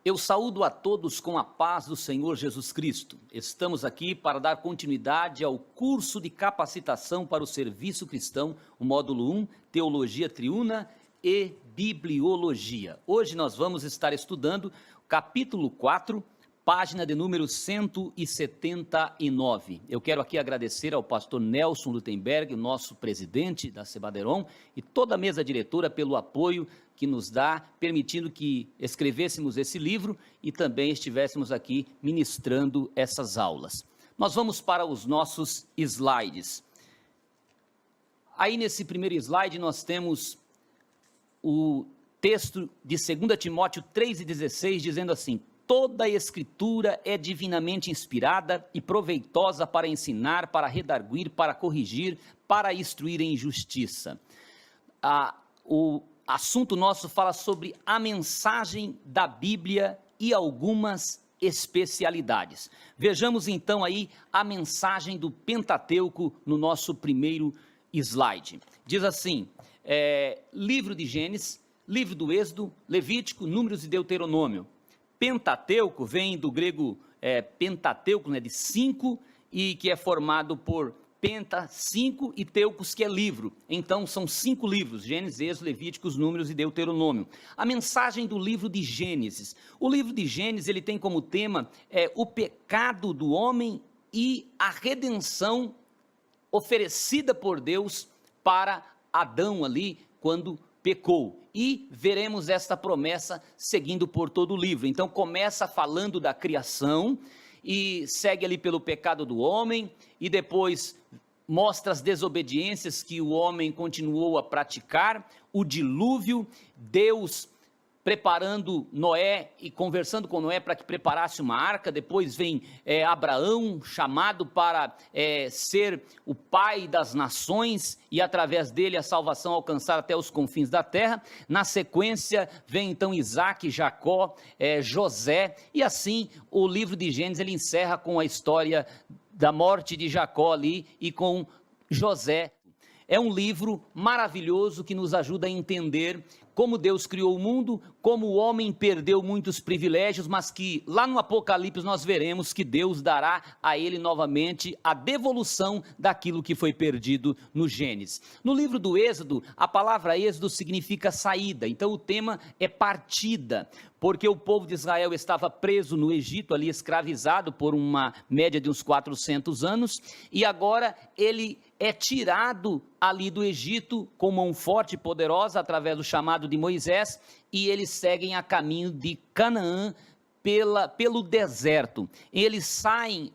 Eu saúdo a todos com a paz do Senhor Jesus Cristo. Estamos aqui para dar continuidade ao curso de capacitação para o serviço cristão, o módulo 1, Teologia Triuna e Bibliologia. Hoje nós vamos estar estudando o capítulo 4, página de número 179. Eu quero aqui agradecer ao pastor Nelson Lutemberg, o nosso presidente da Cebaderon, e toda a mesa diretora pelo apoio que nos dá, permitindo que escrevêssemos esse livro e também estivéssemos aqui ministrando essas aulas. Nós vamos para os nossos slides. Aí nesse primeiro slide nós temos o texto de 2 Timóteo 3,16, dizendo assim: toda a escritura é divinamente inspirada e proveitosa para ensinar, para redarguir, para corrigir, para instruir em justiça. O assunto nosso fala sobre a mensagem da Bíblia e algumas especialidades. Vejamos então aí a mensagem do Pentateuco no nosso primeiro slide. Diz assim, livro de Gênesis, livro do Êxodo, Levítico, Números e Deuteronômio. Pentateuco vem do grego Pentateuco, de 5, e que é formado por Penta, 5, e Teucos, que é livro. Então são 5 livros: Gênesis, Êxodo, Levíticos, Números e Deuteronômio. A mensagem do livro de Gênesis. O livro de Gênesis ele tem como tema o pecado do homem e a redenção oferecida por Deus para Adão ali quando pecou. E veremos esta promessa seguindo por todo o livro. Então começa falando da criação e segue ali pelo pecado do homem, e depois mostra as desobediências que o homem continuou a praticar, o dilúvio, Deus preparando Noé e conversando com Noé para que preparasse uma arca. Depois vem Abraão, chamado para ser o pai das nações, e através dele a salvação alcançar até os confins da terra. Na sequência vem então Isaac, Jacó, José, e assim o livro de Gênesis ele encerra com a história da morte de Jacó ali e com José. É um livro maravilhoso que nos ajuda a entender como Deus criou o mundo, como o homem perdeu muitos privilégios, mas que lá no Apocalipse nós veremos que Deus dará a ele novamente a devolução daquilo que foi perdido no Gênesis. No livro do Êxodo, a palavra Êxodo significa saída, então o tema é partida, porque o povo de Israel estava preso no Egito, ali escravizado por uma média de uns 400 anos, e agora ele é tirado ali do Egito com mão forte e poderosa através do chamado de Moisés, e eles seguem a caminho de Canaã pelo deserto. Eles saem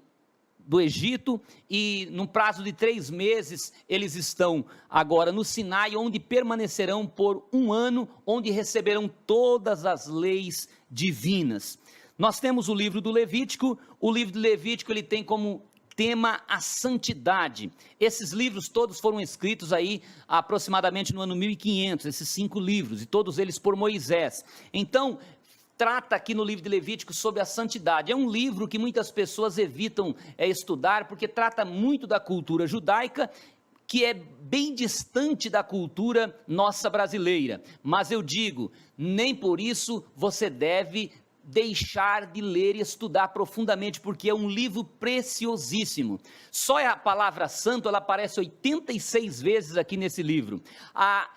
do Egito e num prazo de 3 meses eles estão agora no Sinai, onde permanecerão por 1 ano, onde receberão todas as leis divinas. Nós temos o livro do Levítico. O livro do Levítico ele tem como tema a santidade. Esses livros todos foram escritos aí aproximadamente no ano 1500, esses 5 livros, e todos eles por Moisés. Então trata aqui no livro de Levítico sobre a santidade. É um livro que muitas pessoas evitam estudar, porque trata muito da cultura judaica, que é bem distante da cultura nossa brasileira. Mas eu digo, nem por isso você deve deixar de ler e estudar profundamente, porque é um livro preciosíssimo. Só a palavra santo, ela aparece 86 vezes aqui nesse livro. A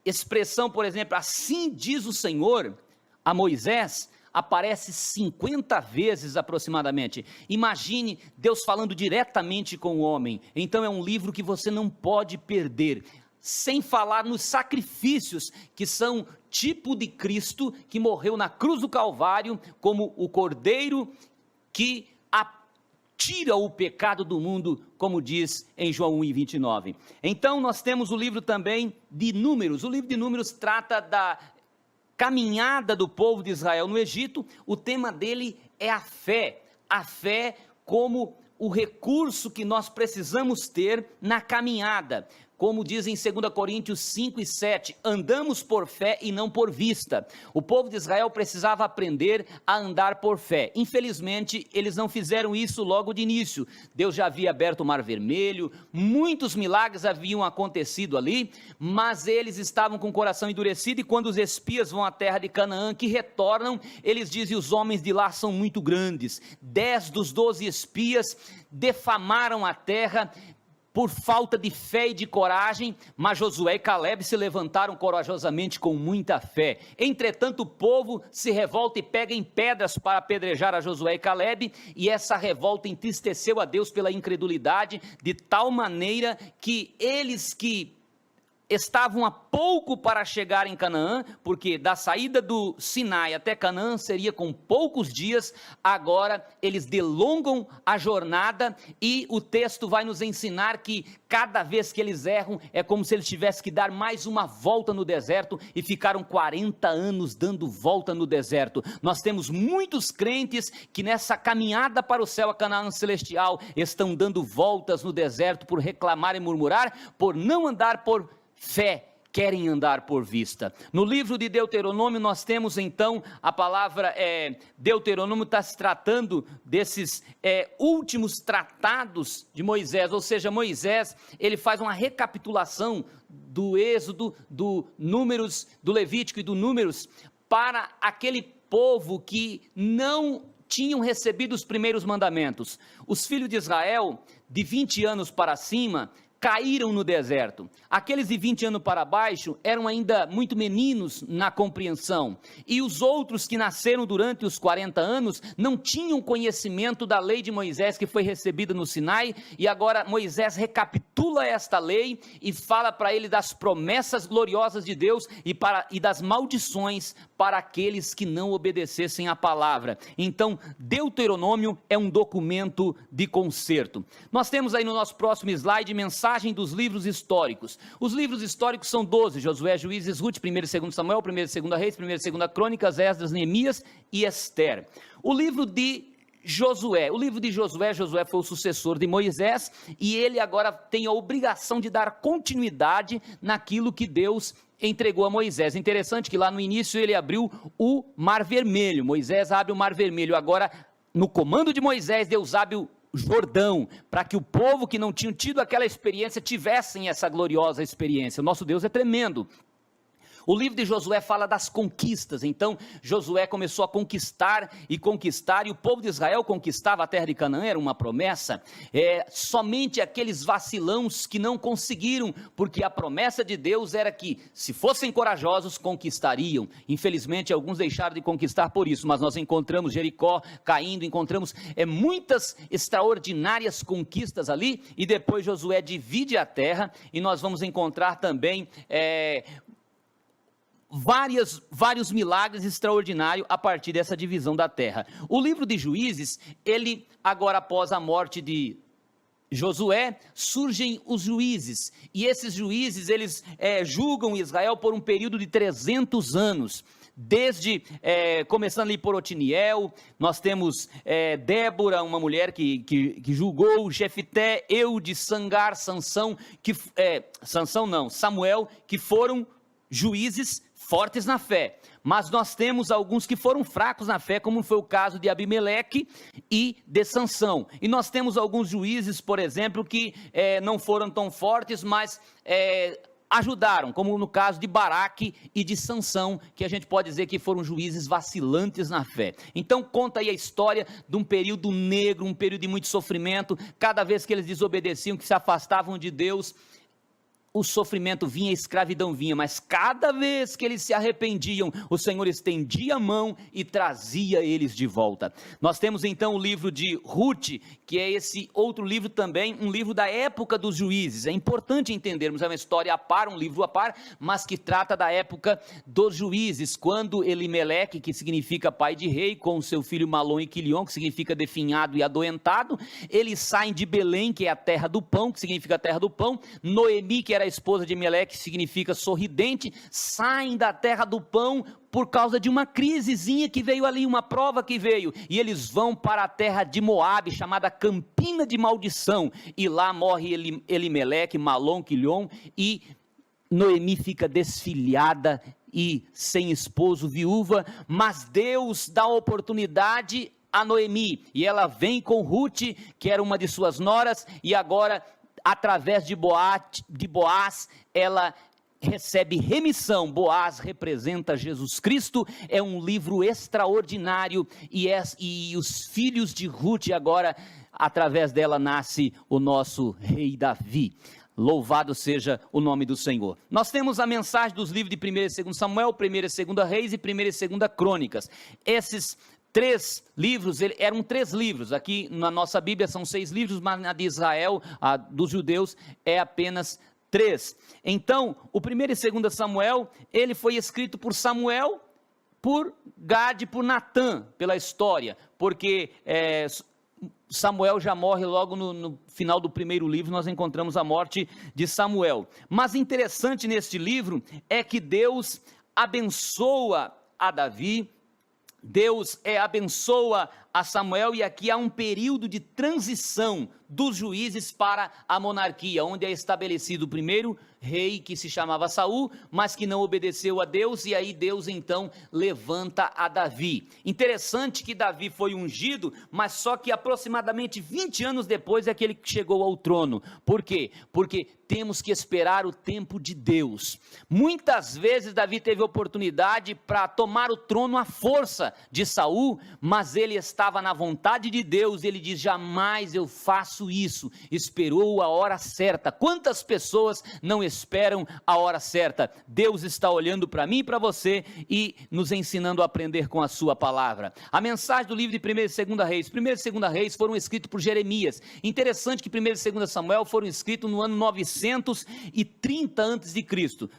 expressão, por exemplo, assim diz o Senhor a Moisés, aparece 50 vezes aproximadamente. Imagine Deus falando diretamente com o homem. Então é um livro que você não pode perder, sem falar nos sacrifícios que são tipo de Cristo, que morreu na cruz do Calvário como o Cordeiro que tira o pecado do mundo, como diz em João 1:29. Então nós temos o livro também de Números. O livro de Números trata da caminhada do povo de Israel no Egito. O tema dele é a fé como o recurso que nós precisamos ter na caminhada. como diz em 2 Coríntios 5 e 7, andamos por fé e não por vista. O povo de Israel precisava aprender a andar por fé. Infelizmente, eles não fizeram isso logo de início. Deus já havia aberto o Mar Vermelho, muitos milagres haviam acontecido ali, mas eles estavam com o coração endurecido, e quando os espias vão à terra de Canaã, que retornam, eles dizem: os homens de lá são muito grandes. 10 dos 12 espias defamaram a terra por falta de fé e de coragem, mas Josué e Caleb se levantaram corajosamente com muita fé. Entretanto, o povo se revolta e pega em pedras para apedrejar a Josué e Caleb, e essa revolta entristeceu a Deus pela incredulidade, de tal maneira que eles que estavam a pouco para chegar em Canaã, porque da saída do Sinai até Canaã seria com poucos dias, agora eles delongam a jornada, e o texto vai nos ensinar que cada vez que eles erram, é como se eles tivessem que dar mais uma volta no deserto, e ficaram 40 anos dando volta no deserto. Nós temos muitos crentes que nessa caminhada para o céu, a Canaã celestial, estão dando voltas no deserto por reclamar e murmurar, por não andar por fé, querem andar por vista. No livro de Deuteronômio nós temos então a palavra, Deuteronômio está se tratando desses últimos tratados de Moisés, ou seja, Moisés, ele faz uma recapitulação do Êxodo, do Números, do Levítico e do Números, para aquele povo que não tinham recebido os primeiros mandamentos. Os filhos de Israel, de 20 anos para cima, caíram no deserto. Aqueles de 20 anos para baixo eram ainda muito meninos na compreensão, e os outros que nasceram durante os 40 anos não tinham conhecimento da lei de Moisés que foi recebida no Sinai, e agora Moisés recapitula esta lei e fala para ele das promessas gloriosas de Deus e das maldições para aqueles que não obedecessem à palavra. Então, Deuteronômio é um documento de conserto. Nós temos aí no nosso próximo slide mensagem dos livros históricos. Os livros históricos são 12, Josué, Juízes, Ruth, 1º e 2º Samuel, 1º e 2º Reis, 1º e 2º Crônicas, Esdras, Neemias e Ester. O livro de Josué foi o sucessor de Moisés, e ele agora tem a obrigação de dar continuidade naquilo que Deus entregou a Moisés. Interessante que lá no início ele abriu o Mar Vermelho, Moisés abre o Mar Vermelho, agora no comando de Moisés, Deus abre o Jordão, para que o povo que não tinha tido aquela experiência, tivessem essa gloriosa experiência. O nosso Deus é tremendo. O livro de Josué fala das conquistas. Então Josué começou a conquistar, e o povo de Israel conquistava a terra de Canaã, era uma promessa, somente aqueles vacilões que não conseguiram, porque a promessa de Deus era que, se fossem corajosos, conquistariam. Infelizmente alguns deixaram de conquistar por isso, mas nós encontramos Jericó caindo, encontramos muitas extraordinárias conquistas ali, e depois Josué divide a terra, e nós vamos encontrar também vários milagres extraordinários a partir dessa divisão da terra. O livro de Juízes, ele agora, após a morte de Josué, surgem os juízes, e esses juízes, eles julgam Israel por um período de 300 anos, começando ali por Otiniel, nós temos Débora, uma mulher que julgou, Jefté, Eude, Sangar, Samuel, que foram juízes fortes na fé, mas nós temos alguns que foram fracos na fé, como foi o caso de Abimeleque e de Sansão, e nós temos alguns juízes, por exemplo, que não foram tão fortes, mas ajudaram, como no caso de Baraque e de Sansão, que a gente pode dizer que foram juízes vacilantes na fé. Então conta aí a história de um período negro, um período de muito sofrimento. Cada vez que eles desobedeciam, que se afastavam de Deus, o sofrimento vinha, a escravidão vinha, mas cada vez que eles se arrependiam, o Senhor estendia a mão e trazia eles de volta. Nós temos então o livro de Ruth, que é esse outro livro também, um livro da época dos juízes. É importante entendermos, é uma história a par, um livro a par, mas que trata da época dos juízes, quando Elimeleque, que significa pai de rei, com seu filho Malom e Quilion, que significa definhado e adoentado, eles saem de Belém, que é a terra do pão, que significa a terra do pão. Noemi, que era era a esposa de Meleque, que significa sorridente, saem da terra do pão por causa de uma crisezinha que veio ali, uma prova que veio, e eles vão para a terra de Moabe, chamada Campina de Maldição, e lá morre Elimeleque, Malom, Quilion, e Noemi fica desfilhada e sem esposo, viúva, mas Deus dá oportunidade a Noemi, e ela vem com Ruth, que era uma de suas noras, e agora, através de Boaz, ela recebe remissão. Boaz representa Jesus Cristo, é um livro extraordinário, e os filhos de Ruth agora, através dela nasce o nosso rei Davi. Louvado seja o nome do Senhor. Nós temos a mensagem dos livros de 1 e 2 Samuel, 1 e 2 Reis e 1 e 2 Crônicas. Esses 3 livros, eram 3 livros, aqui na nossa Bíblia são 6 livros, mas na de Israel, a dos judeus, é apenas 3. Então, o 1 e 2 Samuel, ele foi escrito por Samuel, por Gade, por Natã, pela história, porque Samuel já morre logo no final do primeiro livro, nós encontramos a morte de Samuel. Mas interessante neste livro é que Deus abençoa a Davi, Deus abençoa a Samuel, e aqui há um período de transição dos juízes para a monarquia, onde é estabelecido o primeiro rei, que se chamava Saul, mas que não obedeceu a Deus, e aí Deus então levanta a Davi. Interessante que Davi foi ungido, mas só que aproximadamente 20 anos depois é que ele chegou ao trono. Por quê? Porque temos que esperar o tempo de Deus. Muitas vezes Davi teve oportunidade para tomar o trono à força de Saul, mas ele estava na vontade de Deus, ele diz: jamais eu faço isso. Esperou a hora certa. Quantas pessoas não esperam a hora certa? Deus está olhando para mim e para você e nos ensinando a aprender com a sua palavra. A mensagem do livro de 1 e 2 Reis. 1 e 2 Reis foram escritos por Jeremias. Interessante que 1 e 2 Samuel foram escritos no ano 930 a.C.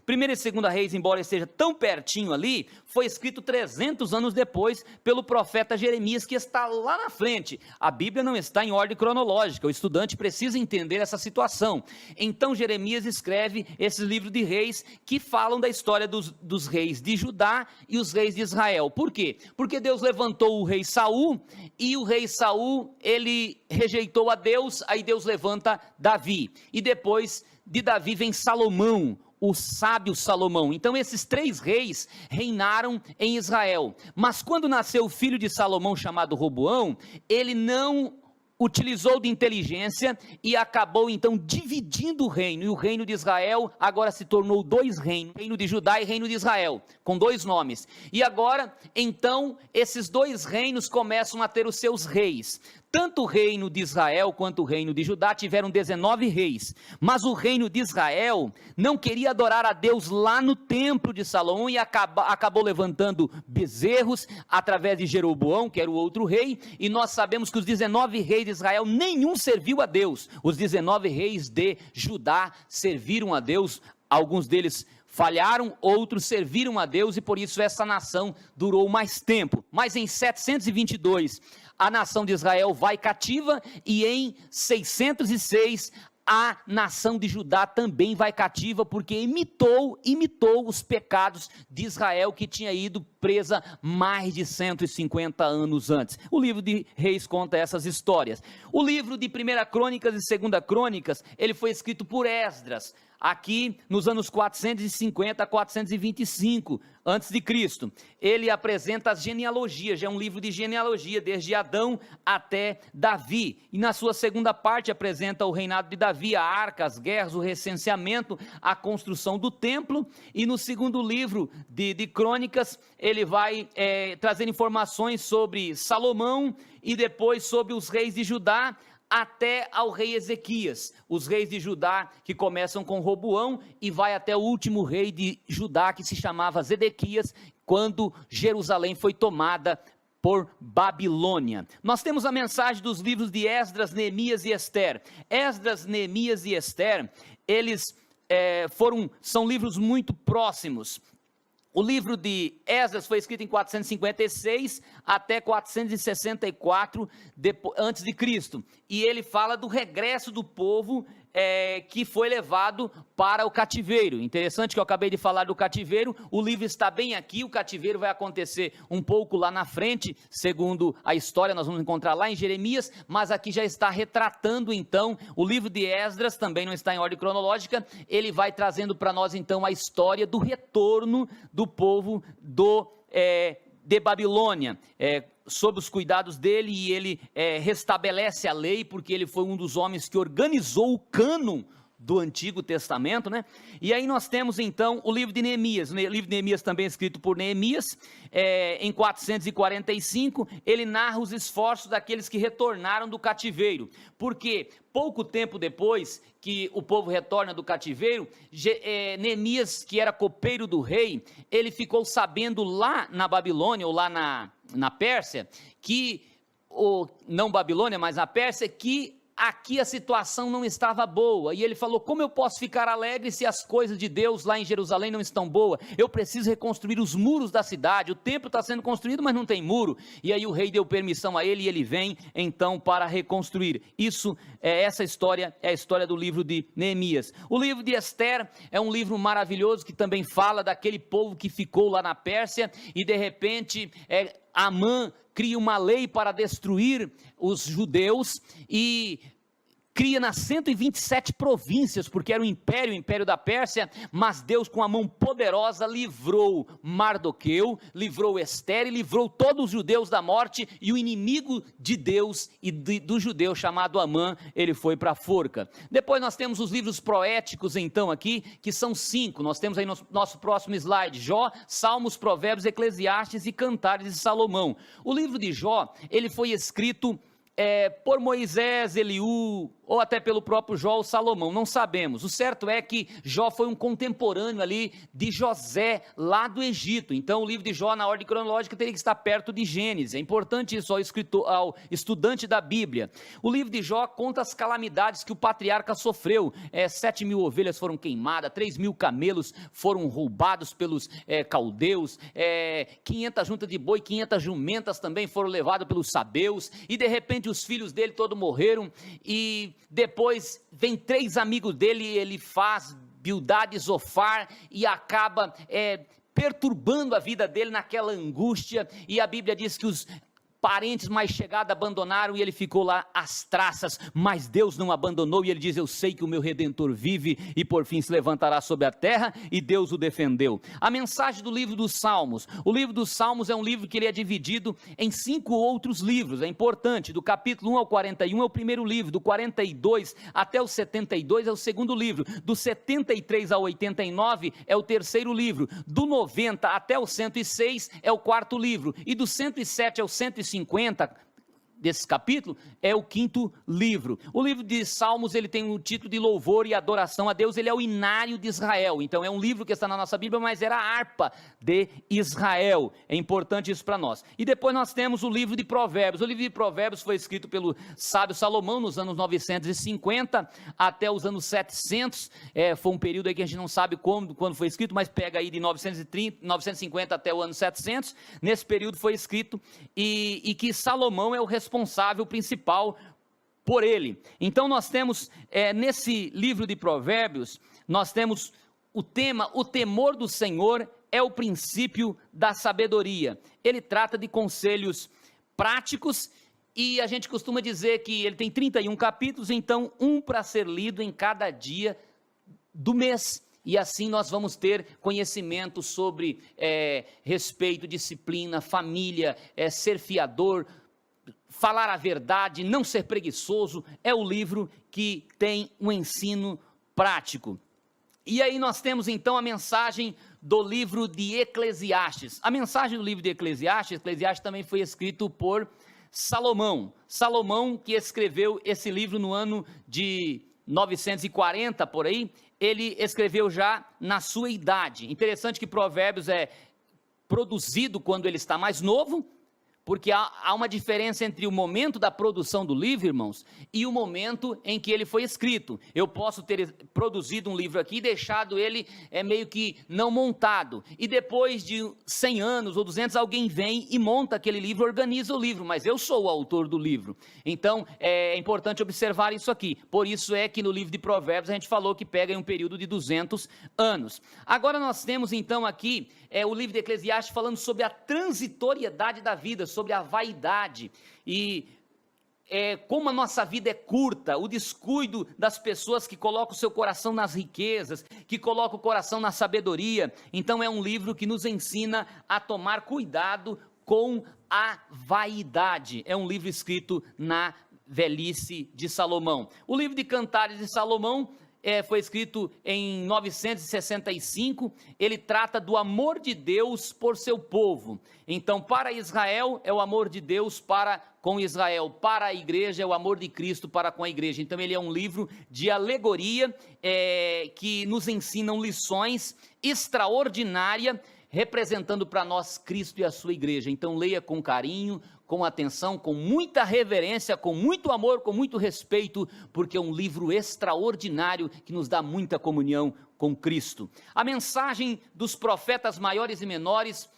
1 e 2 Reis, embora esteja tão pertinho ali, foi escrito 300 anos depois pelo profeta Jeremias, que está lá na frente. A Bíblia não está em ordem cronológica, o estudante precisa entender essa situação. Então Jeremias escreve esse livro de reis, que falam da história dos reis de Judá e os reis de Israel. Por quê? Porque Deus levantou o rei Saul, e o rei Saul, ele rejeitou a Deus, aí Deus levanta Davi, e depois de Davi vem Salomão, o sábio Salomão. Então esses 3 reis reinaram em Israel, mas quando nasceu o filho de Salomão, chamado Roboão, ele não utilizou de inteligência e acabou então dividindo o reino, e o reino de Israel agora se tornou 2 reinos, reino de Judá e reino de Israel, com 2 nomes, e agora então esses 2 reinos começam a ter os seus reis. Tanto o reino de Israel quanto o reino de Judá tiveram 19 reis, mas o reino de Israel não queria adorar a Deus lá no templo de Salomão, e acabou levantando bezerros através de Jeroboão, que era o outro rei, e nós sabemos que os 19 reis de Israel, nenhum serviu a Deus. Os 19 reis de Judá serviram a Deus, alguns deles falharam, outros serviram a Deus, e por isso essa nação durou mais tempo. Mas em 722, a nação de Israel vai cativa, e em 606, a nação de Judá também vai cativa, porque imitou os pecados de Israel, que tinha ido presa mais de 150 anos antes. O livro de Reis conta essas histórias. O livro de 1 Crônicas e 2 Crônicas, ele foi escrito por Esdras, aqui nos anos 450 a 425 antes de Cristo. Ele apresenta as genealogias, já é um livro de genealogia, desde Adão até Davi, e na sua segunda parte apresenta o reinado de Davi, a arca, as guerras, o recenseamento, a construção do templo, e no segundo livro de Crônicas, ele vai trazer informações sobre Salomão, e depois sobre os reis de Judá, até ao rei Ezequias, os reis de Judá que começam com Roboão e vai até o último rei de Judá, que se chamava Zedequias, quando Jerusalém foi tomada por Babilônia. Nós temos a mensagem dos livros de Esdras, Neemias e Ester. Esdras, Neemias e Ester, eles são livros muito próximos. O livro de Esdras foi escrito em 456 até 464 antes de Cristo, e ele fala do regresso do povo que foi levado para o cativeiro. Interessante que eu acabei de falar do cativeiro, o livro está bem aqui, o cativeiro vai acontecer um pouco lá na frente, segundo a história, nós vamos encontrar lá em Jeremias, mas aqui já está retratando então, o livro de Esdras, também não está em ordem cronológica, ele vai trazendo para nós então a história do retorno do povo de Babilônia, sob os cuidados dele, e ele restabelece a lei, porque ele foi um dos homens que organizou o cânon do Antigo Testamento, né? E aí nós temos então o livro de Neemias, o livro de Neemias também é escrito por Neemias, em 445, ele narra os esforços daqueles que retornaram do cativeiro, porque pouco tempo depois que o povo retorna do cativeiro, Neemias, que era copeiro do rei, ele ficou sabendo lá na Babilônia, ou lá na Pérsia, não Babilônia, mas na Pérsia, que aqui a situação não estava boa, e ele falou: como eu posso ficar alegre se as coisas de Deus lá em Jerusalém não estão boas? Eu preciso reconstruir os muros da cidade, o templo está sendo construído, mas não tem muro. E aí o rei deu permissão a ele, e ele vem então para reconstruir. Essa história é a história do livro de Neemias. O livro de Ester é um livro maravilhoso, que também fala daquele povo que ficou lá na Pérsia, e de repente Amã cria uma lei para destruir os judeus, e cria nas 127 províncias, porque era o império da Pérsia, mas Deus, com a mão poderosa, livrou Mardoqueu, livrou Ester, e livrou todos os judeus da morte, e o inimigo de Deus e do judeu, chamado Amã, ele foi para a forca. Depois nós temos os livros poéticos, então, aqui, que são 5, nós temos aí no nosso próximo slide, Jó, Salmos, Provérbios, Eclesiastes e Cantares de Salomão. O livro de Jó, ele foi escrito por Moisés, Eliú, ou até pelo próprio Jó ou Salomão, não sabemos. O certo é que Jó foi um contemporâneo ali de José, lá do Egito. Então o livro de Jó, na ordem cronológica, teria que estar perto de Gênesis. É importante isso ao estudante da Bíblia. O livro de Jó conta as calamidades que o patriarca sofreu. 7.000 ovelhas foram queimadas, 3.000 camelos foram roubados pelos caldeus, 500 juntas de boi, 500 jumentas também foram levadas pelos sabeus, e de repente os filhos dele todos morreram, e depois vem 3 amigos dele, ele faz Bildad e Zofar, e acaba perturbando a vida dele naquela angústia, e a Bíblia diz que os parentes mais chegados abandonaram, e ele ficou lá às traças, mas Deus não abandonou, e ele diz: eu sei que o meu Redentor vive, e por fim se levantará sobre a terra, e Deus o defendeu. A mensagem do livro dos Salmos: o livro dos Salmos é um livro que ele é dividido em 5 outros livros, é importante, do capítulo 1 ao 41 é o primeiro livro, do 42 até o 72 é o segundo livro, do 73 ao 89 é o terceiro livro, do 90 até o 106 é o quarto livro, e do 107 ao 150 desse capítulo é o 5º livro. O livro de Salmos, ele tem o título de louvor e adoração a Deus, ele é o inário de Israel, então é um livro que está na nossa Bíblia, mas era a harpa de Israel, é importante isso para nós. E depois nós temos o livro de Provérbios. O livro de Provérbios foi escrito pelo sábio Salomão nos anos 950 até os anos 700, foi um período aí que a gente não sabe quando foi escrito, mas pega aí de 950 até o ano 700, nesse período foi escrito, e que Salomão é o responsável principal por ele. Então nós temos, nesse livro de Provérbios, nós temos o tema: o temor do Senhor é o princípio da sabedoria. Ele trata de conselhos práticos, e a gente costuma dizer que ele tem 31 capítulos, então um para ser lido em cada dia do mês, e assim nós vamos ter conhecimento sobre respeito, disciplina, família, ser fiador, falar a verdade, não ser preguiçoso. É o livro que tem um ensino prático. E aí nós temos então a mensagem do livro de Eclesiastes. A mensagem do livro de Eclesiastes também foi escrito por Salomão. Salomão, que escreveu esse livro no ano de 940, por aí, ele escreveu já na sua idade. Interessante que Provérbios é produzido quando ele está mais novo, porque há uma diferença entre o momento da produção do livro, irmãos, e o momento em que ele foi escrito. Eu posso ter produzido um livro aqui e deixado ele meio que não montado, e depois de 100 anos ou 200, alguém vem e monta aquele livro, organiza o livro, mas eu sou o autor do livro. Então, é importante observar isso aqui. Por isso é que no livro de Provérbios a gente falou que pega em um período de 200 anos. Agora nós temos então aqui o livro de Eclesiastes falando sobre a transitoriedade da vida, sobre a vaidade e como a nossa vida é curta, o descuido das pessoas que colocam o seu coração nas riquezas, que colocam o coração na sabedoria. Então é um livro que nos ensina a tomar cuidado com a vaidade. É um livro escrito na velhice de Salomão. O livro de Cantares de Salomão foi escrito em 965, ele trata do amor de Deus por seu povo. Então, para Israel é o amor de Deus para com Israel, para a igreja é o amor de Cristo para com a igreja. Então, ele é um livro de alegoria, que nos ensinam lições extraordinárias, representando para nós Cristo e a sua igreja. Então, leia com carinho, com atenção, com muita reverência, com muito amor, com muito respeito, porque é um livro extraordinário que nos dá muita comunhão com Cristo. A mensagem dos profetas maiores e menores,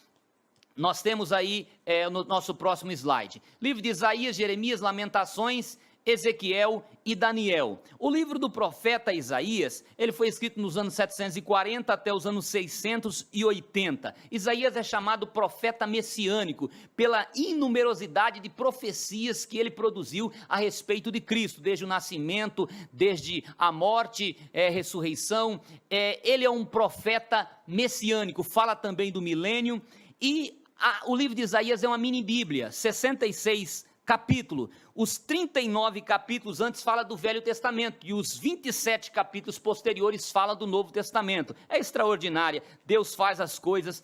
nós temos aí no nosso próximo slide. Livro de Isaías, Jeremias, Lamentações, Ezequiel e Daniel. O livro do profeta Isaías, ele foi escrito nos anos 740 até os anos 680. Isaías é chamado profeta messiânico pela inumerosidade de profecias que ele produziu a respeito de Cristo, desde o nascimento, desde a morte, ressurreição. Ele é um profeta messiânico, fala também do milênio, e o livro de Isaías é uma mini bíblia, 66 capítulos. Os 39 capítulos antes fala do Velho Testamento e os 27 capítulos posteriores falam do Novo Testamento. É extraordinária, Deus faz as coisas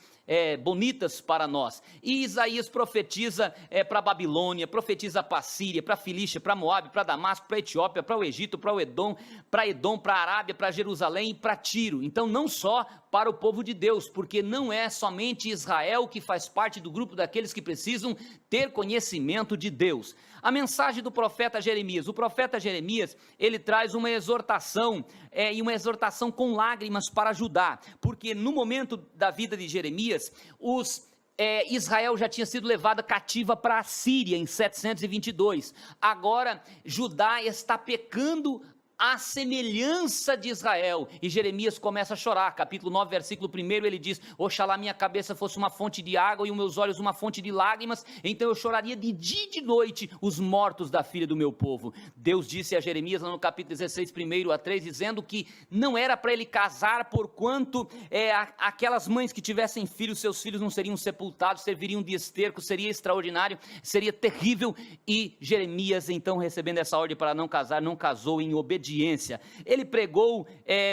bonitas para nós. E Isaías profetiza para a Babilônia, profetiza para a Síria, para a Filístia, para Moabe, para Damasco, para a Etiópia, para o Egito, para Edom, para a Arábia, para Jerusalém e para Tiro. Então não só para o povo de Deus, porque não é somente Israel que faz parte do grupo daqueles que precisam ter conhecimento de Deus. A mensagem do profeta Jeremias, o profeta Jeremias, ele traz uma exortação, e uma exortação com lágrimas para Judá, porque no momento da vida de Jeremias, Israel já tinha sido levada cativa para a Síria em 722, agora Judá está pecando à semelhança de Israel, e Jeremias começa a chorar, capítulo 9, versículo 1, ele diz: oxalá minha cabeça fosse uma fonte de água e os meus olhos uma fonte de lágrimas, então eu choraria de dia e de noite os mortos da filha do meu povo. Deus disse a Jeremias lá no capítulo 16, 1 a 3, dizendo que não era para ele casar, porquanto aquelas mães que tivessem filhos, seus filhos não seriam sepultados, serviriam de esterco, seria extraordinário, seria terrível, e Jeremias então, recebendo essa ordem para não casar, não casou em obediência. Ele pregou,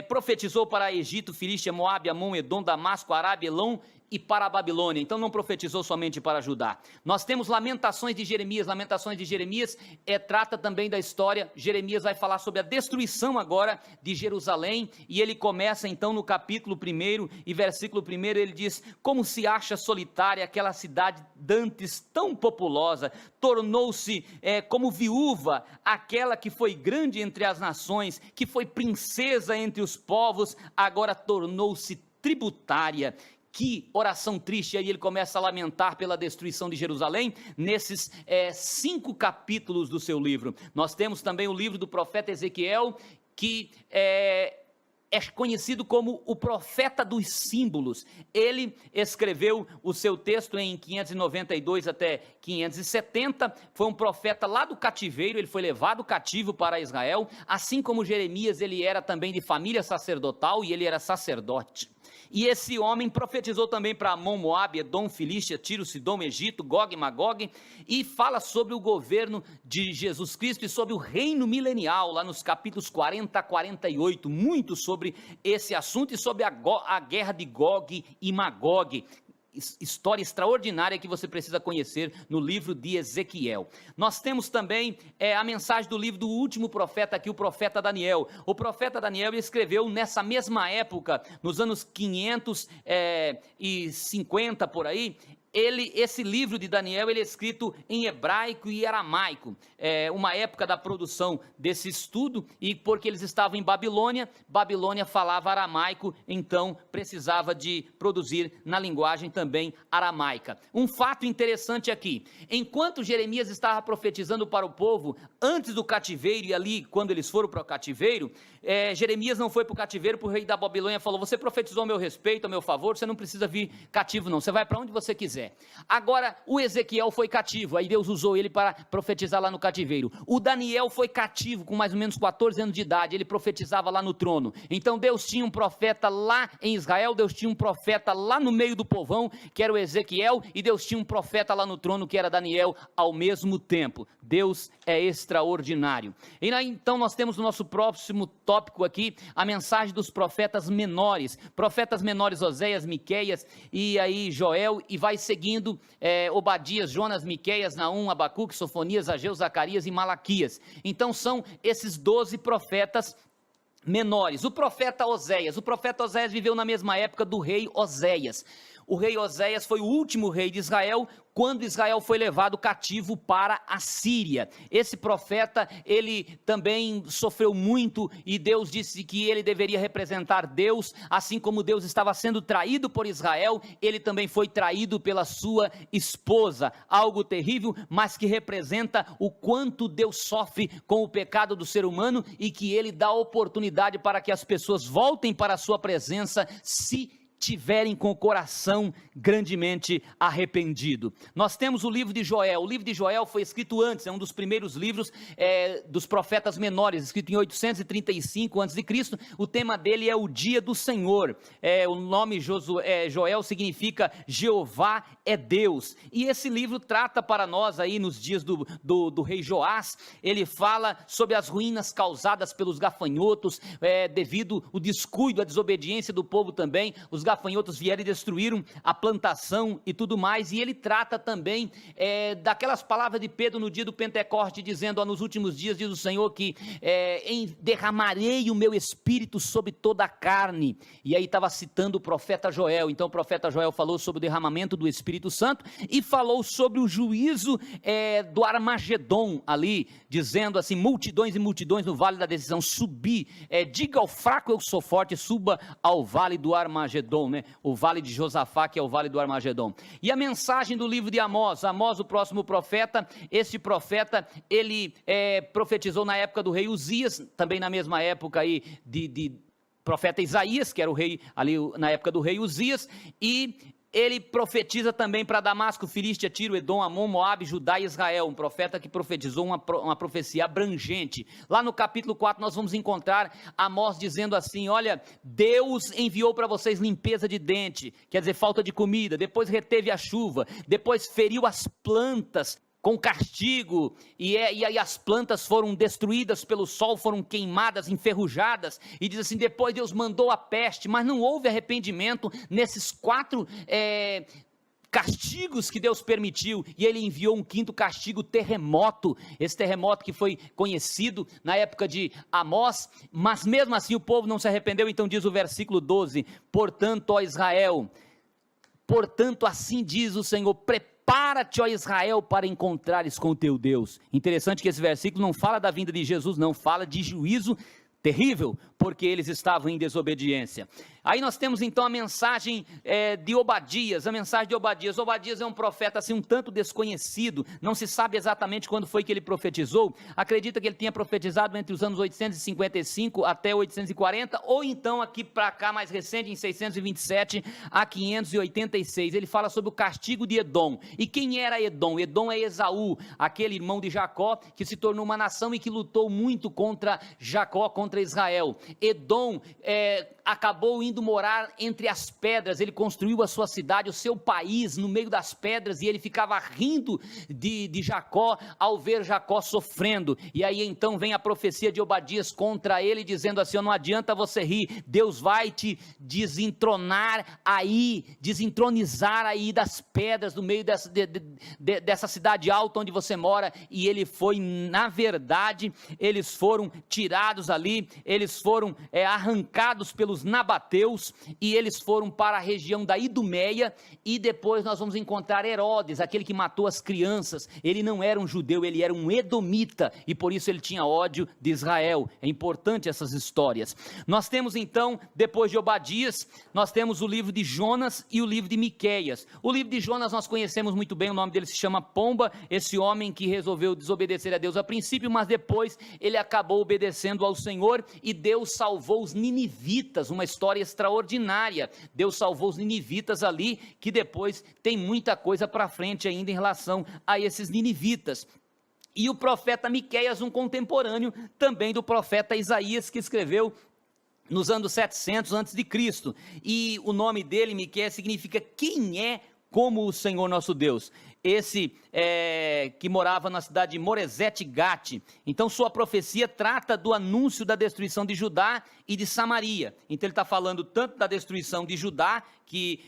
profetizou para Egito, Filístia, Moabe, Amon, Edom, Damasco, Arábia, Elão e para a Babilônia. Então não profetizou somente para Judá. Nós temos Lamentações de Jeremias. Lamentações de Jeremias trata também da história. Jeremias vai falar sobre a destruição agora de Jerusalém, e ele começa então no capítulo 1 e versículo 1, ele diz: como se acha solitária aquela cidade dantes tão populosa, tornou-se como viúva aquela que foi grande entre as nações, que foi princesa entre os povos, agora tornou-se tributária. Que oração triste. Aí ele começa a lamentar pela destruição de Jerusalém, nesses 5 capítulos do seu livro. Nós temos também o livro do profeta Ezequiel, que é conhecido como o profeta dos símbolos. Ele escreveu o seu texto em 592 até 570, foi um profeta lá do cativeiro, ele foi levado cativo para Israel, assim como Jeremias, ele era também de família sacerdotal e ele era sacerdote. E esse homem profetizou também para Amon, Moabe, Edom, Filístia, Tiro, Sidom, Egito, Gog e Magog, e fala sobre o governo de Jesus Cristo e sobre o reino milenial, lá nos capítulos 40 a 48, muito sobre esse assunto e sobre a guerra de Gog e Magog. História extraordinária que você precisa conhecer no livro de Ezequiel. Nós temos também a mensagem do livro do último profeta aqui, o profeta Daniel. O profeta Daniel escreveu nessa mesma época, nos anos 550 por aí, esse livro de Daniel, ele é escrito em hebraico e aramaico, uma época da produção desse estudo, e porque eles estavam em Babilônia falava aramaico, então precisava de produzir na linguagem também aramaica. Um fato interessante aqui, enquanto Jeremias estava profetizando para o povo, antes do cativeiro, e ali quando eles foram para o cativeiro, Jeremias não foi para o cativeiro, porque o rei da Babilônia falou: você profetizou a meu respeito, a meu favor, você não precisa vir cativo não, você vai para onde você quiser. Agora o Ezequiel foi cativo, aí Deus usou ele para profetizar lá no cativeiro. O Daniel foi cativo com mais ou menos 14 anos de idade, ele profetizava lá no trono. Então Deus tinha um profeta lá em Israel, Deus tinha um profeta lá no meio do povão, que era o Ezequiel, e Deus tinha um profeta lá no trono, que era Daniel, ao mesmo tempo. Deus é extraordinário. E aí, então nós temos o nosso próximo tópico aqui, a mensagem dos profetas menores, Oséias, Miqueias e aí Joel, e vai seguindo Obadias, Jonas, Miqueias, Naum, Abacuque, Sofonias, Ageu, Zacarias e Malaquias. Então são esses 12 profetas menores. O profeta Oséias viveu na mesma época do rei Oséias. O rei Oséias foi o último rei de Israel, quando Israel foi levado cativo para a Síria. Esse profeta, ele também sofreu muito, e Deus disse que ele deveria representar Deus, assim como Deus estava sendo traído por Israel, ele também foi traído pela sua esposa, algo terrível, mas que representa o quanto Deus sofre com o pecado do ser humano, e que ele dá oportunidade para que as pessoas voltem para a sua presença, se tiverem com o coração grandemente arrependido. Nós temos o livro de Joel. O livro de Joel foi escrito antes, é um dos primeiros livros dos profetas menores, escrito em 835 a.C. O tema dele é o dia do Senhor. O nome Joel significa Jeová é Deus, e esse livro trata para nós aí nos dias do rei Joás. Ele fala sobre as ruínas causadas pelos gafanhotos, devido ao descuido, à desobediência do povo também. Os gafanhotos vieram e destruíram a plantação e tudo mais, e ele trata também daquelas palavras de Pedro no dia do Pentecoste, dizendo: nos últimos dias, diz o Senhor, que derramarei o meu espírito sobre toda a carne. E aí estava citando o profeta Joel. Então o profeta Joel falou sobre o derramamento do Espírito Santo, e falou sobre o juízo do Armagedon ali, dizendo assim: multidões e multidões no vale da decisão, diga ao fraco eu sou forte, suba ao vale do Armagedon, o vale de Josafá, que é o vale do Armagedon. E a mensagem do livro de Amós, o próximo profeta. Este profeta, ele profetizou na época do rei Uzias, também na mesma época aí de profeta Isaías, que era o rei ali na época do rei Uzias, e ele profetiza também para Damasco, Filístia, Tiro, Edom, Amon, Moabe, Judá e Israel, um profeta que profetizou uma profecia abrangente. Lá no capítulo 4 nós vamos encontrar Amós dizendo assim: olha, Deus enviou para vocês limpeza de dente, quer dizer, falta de comida, depois reteve a chuva, depois feriu as plantas com castigo, e aí as plantas foram destruídas pelo sol, foram queimadas, enferrujadas, e diz assim: depois Deus mandou a peste, mas não houve arrependimento nesses 4 castigos que Deus permitiu, e ele enviou um 5º castigo, terremoto, esse terremoto que foi conhecido na época de Amós, mas mesmo assim o povo não se arrependeu. Então diz o versículo 12: portanto, ó Israel, portanto assim diz o Senhor, prepara-te, ó Israel, para encontrares com o teu Deus. Interessante que esse versículo não fala da vinda de Jesus, não, fala de juízo terrível, porque eles estavam em desobediência. Aí nós temos então a mensagem de Obadias. Obadias é um profeta assim um tanto desconhecido, não se sabe exatamente quando foi que ele profetizou. Acredita que ele tinha profetizado entre os anos 855 até 840, ou então aqui para cá mais recente, em 627 a 586, ele fala sobre o castigo de Edom. E quem era Edom? Edom é Esaú, aquele irmão de Jacó, que se tornou uma nação e que lutou muito contra Jacó, contra Israel. Edom acabou indo morar entre as pedras, ele construiu a sua cidade, o seu país no meio das pedras, e ele ficava rindo de Jacó, ao ver Jacó sofrendo. E aí então vem a profecia de Obadias contra ele, dizendo assim: não adianta você rir, Deus vai te desentronizar aí das pedras, no meio dessa cidade alta onde você mora. E ele foi, na verdade, eles foram tirados ali, eles foram arrancados pelos nabateus, Deus, e eles foram para a região da Idumeia, e depois nós vamos encontrar Herodes, aquele que matou as crianças. Ele não era um judeu, ele era um edomita, e por isso ele tinha ódio de Israel. É importante essas histórias. Nós temos então, depois de Obadias, nós temos o livro de Jonas e o livro de Miqueias. O livro de Jonas nós conhecemos muito bem, o nome dele se chama Pomba, esse homem que resolveu desobedecer a Deus a princípio, mas depois ele acabou obedecendo ao Senhor, e Deus salvou os ninivitas, uma história extraordinária. Deus salvou os ninivitas ali, que depois tem muita coisa para frente ainda em relação a esses ninivitas. E o profeta Miqueias, um contemporâneo também do profeta Isaías, que escreveu nos anos 700 a.C., e o nome dele, Miqueias, significa quem é como o Senhor nosso Deus. Esse que morava na cidade de Moresete-Gate. Então sua profecia trata do anúncio da destruição de Judá e de Samaria. Então ele está falando tanto da destruição de Judá, que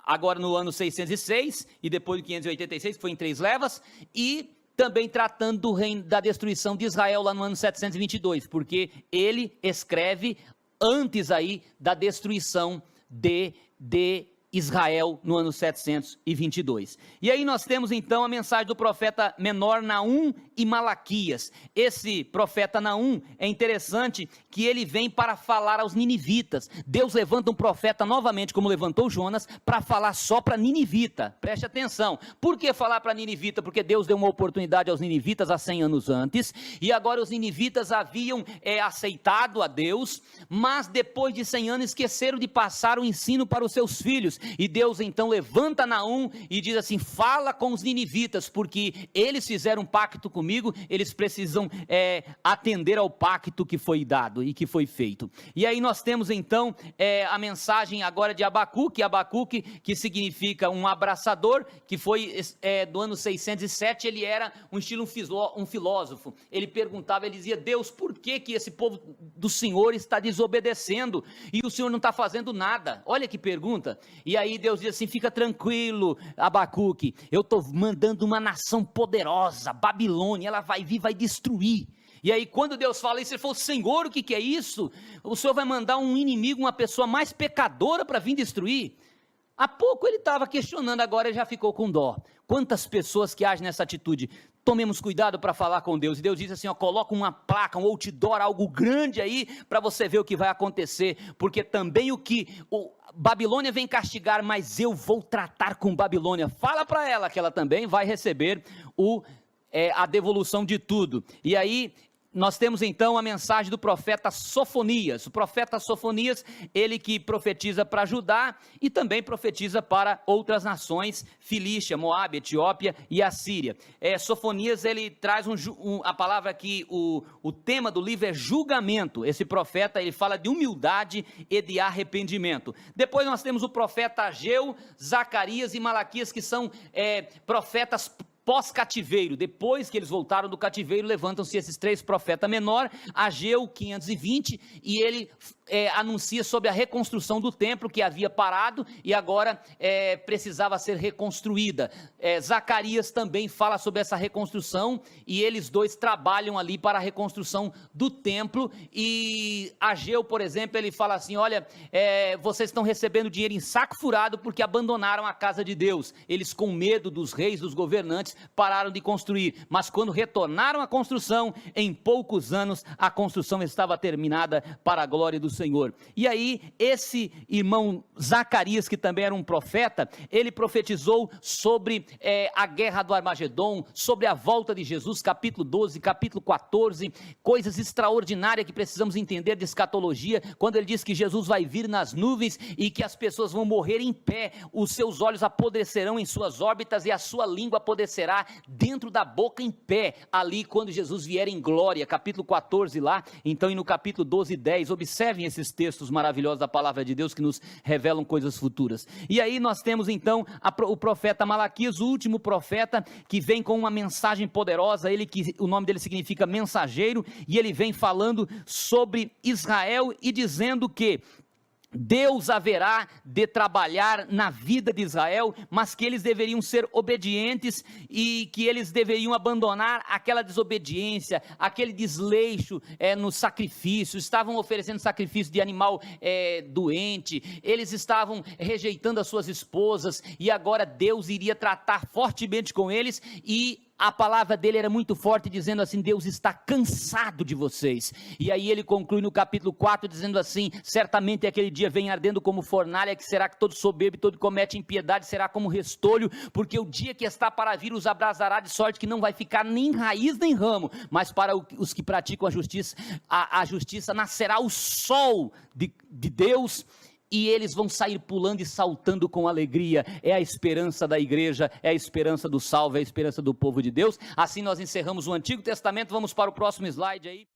agora no ano 606, e depois de 586, que foi em 3 levas, e também tratando do reino, da destruição de Israel lá no ano 722, porque ele escreve antes aí da destruição de Israel no ano 722. E aí nós temos então a mensagem do profeta menor Naum e Malaquias. Esse profeta Naum, é interessante que ele vem para falar aos ninivitas. Deus levanta um profeta novamente, como levantou Jonas, para falar só para ninivita. Preste atenção. Por que falar para ninivita? Porque Deus deu uma oportunidade aos ninivitas há 100 anos antes, e agora os ninivitas haviam aceitado a Deus, mas depois de 100 anos esqueceram de passar o ensino para os seus filhos. E Deus então levanta Naum e diz assim: fala com os ninivitas, porque eles fizeram um pacto comigo, eles precisam atender ao pacto que foi dado e que foi feito. E aí nós temos então a mensagem agora de Abacuque, que significa um abraçador, que foi do ano 607, ele era um estilo um filósofo. Ele perguntava, ele dizia: Deus, por que esse povo do Senhor está desobedecendo e o Senhor não está fazendo nada? Olha que pergunta. E aí Deus diz assim: fica tranquilo, Abacuque, eu estou mandando uma nação poderosa, Babilônia, ela vai vir, vai destruir. E aí quando Deus fala isso, ele falou: Senhor, o que é isso? O Senhor vai mandar um inimigo, uma pessoa mais pecadora para vir destruir? Há pouco ele estava questionando, agora ele já ficou com dó. Quantas pessoas que agem nessa atitude? Tomemos cuidado para falar com Deus. E Deus diz assim: coloca uma placa, um outdoor, algo grande aí, para você ver o que vai acontecer, porque também Babilônia vem castigar, mas eu vou tratar com Babilônia. Fala para ela que ela também vai receber a devolução de tudo. E aí nós temos então a mensagem do profeta Sofonias. O profeta Sofonias, ele que profetiza para Judá e também profetiza para outras nações: Filístia, Moabe, Etiópia e Assíria. Sofonias, ele traz a palavra aqui, o tema do livro é julgamento. Esse profeta, ele fala de humildade e de arrependimento. Depois nós temos o profeta Ageu, Zacarias e Malaquias, que são profetas pós-cativeiro. Depois que eles voltaram do cativeiro, levantam-se esses 3 profetas menor, Ageu 520, e ele anuncia sobre a reconstrução do templo, que havia parado e agora precisava ser reconstruída. Zacarias também fala sobre essa reconstrução, e eles dois trabalham ali para a reconstrução do templo. E Ageu, por exemplo, ele fala assim: olha, vocês estão recebendo dinheiro em saco furado porque abandonaram a casa de Deus. Eles, com medo dos reis, dos governantes, pararam de construir, mas quando retornaram à construção, em poucos anos a construção estava terminada para a glória do Senhor. E aí esse irmão Zacarias, que também era um profeta, ele profetizou sobre a guerra do Armagedon, sobre a volta de Jesus, capítulo 12, capítulo 14, coisas extraordinárias que precisamos entender de escatologia, quando ele diz que Jesus vai vir nas nuvens e que as pessoas vão morrer em pé, os seus olhos apodrecerão em suas órbitas e a sua língua apodrecerá dentro da boca em pé, ali quando Jesus vier em glória, capítulo 14 lá. Então, e no capítulo 12 e 10, observem esses textos maravilhosos da palavra de Deus que nos revelam coisas futuras. E aí nós temos então o profeta Malaquias, o último profeta, que vem com uma mensagem poderosa, o nome dele significa mensageiro, e ele vem falando sobre Israel e dizendo que Deus haverá de trabalhar na vida de Israel, mas que eles deveriam ser obedientes e que eles deveriam abandonar aquela desobediência, aquele desleixo no sacrifício. Estavam oferecendo sacrifício de animal doente, eles estavam rejeitando as suas esposas, e agora Deus iria tratar fortemente com eles, e a palavra dele era muito forte, dizendo assim: Deus está cansado de vocês. E aí ele conclui no capítulo 4, dizendo assim: certamente aquele dia vem ardendo como fornalha, que será que todo soberbo e todo que comete impiedade será como restolho, porque o dia que está para vir os abrasará, de sorte que não vai ficar nem raiz nem ramo, mas para os que praticam a justiça nascerá o sol de Deus, e eles vão sair pulando e saltando com alegria. É a esperança da igreja, é a esperança do salvo, é a esperança do povo de Deus. Assim nós encerramos o Antigo Testamento. Vamos para o próximo slide aí.